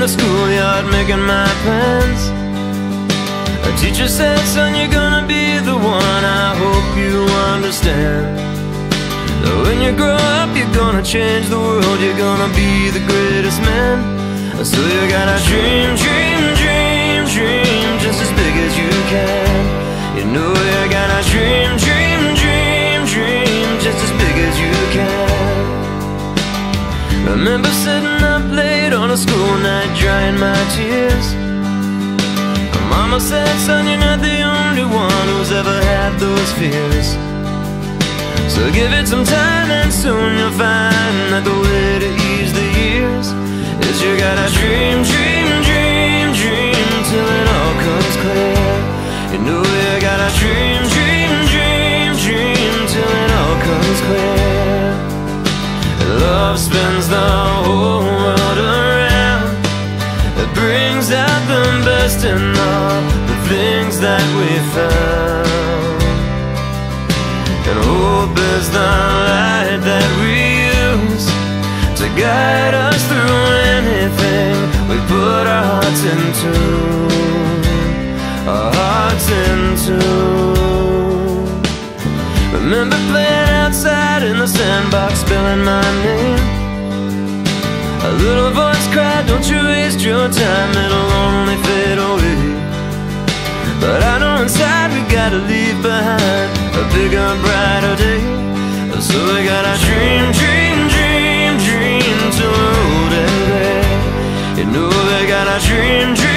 schoolyard making my plans. A teacher said, son, you're gonna be the one. I hope you understand that when you grow up, you're gonna change the world. You're gonna be the greatest man. So you gotta dream, dream, dream, dream, just as big as you can. You know you gotta dream, dream, dream, dream, just as big as you can. Remember sitting up late on a school night, drying my tears. My mama said, son, you're not the only one who's ever had those fears. So give it some time and soon you'll find that the way to ease the years is you gotta dream, dream, dream, dream till it all comes clear. You know you gotta dream, dream, dream, dream till it all comes clear. Love spins the whole world around. It brings out the best in all the things that we found. And hope is the light that we use to guide us through anything we put our hearts into. Our hearts into. Remember playing outside in the sandbox, spelling my name. A little voice cried, don't you waste your time, it'll only fade away. But I know inside we gotta leave behind a bigger, brighter day. So we gotta dream, dream, dream, dream till we're old and gray. You know we gotta dream, dream.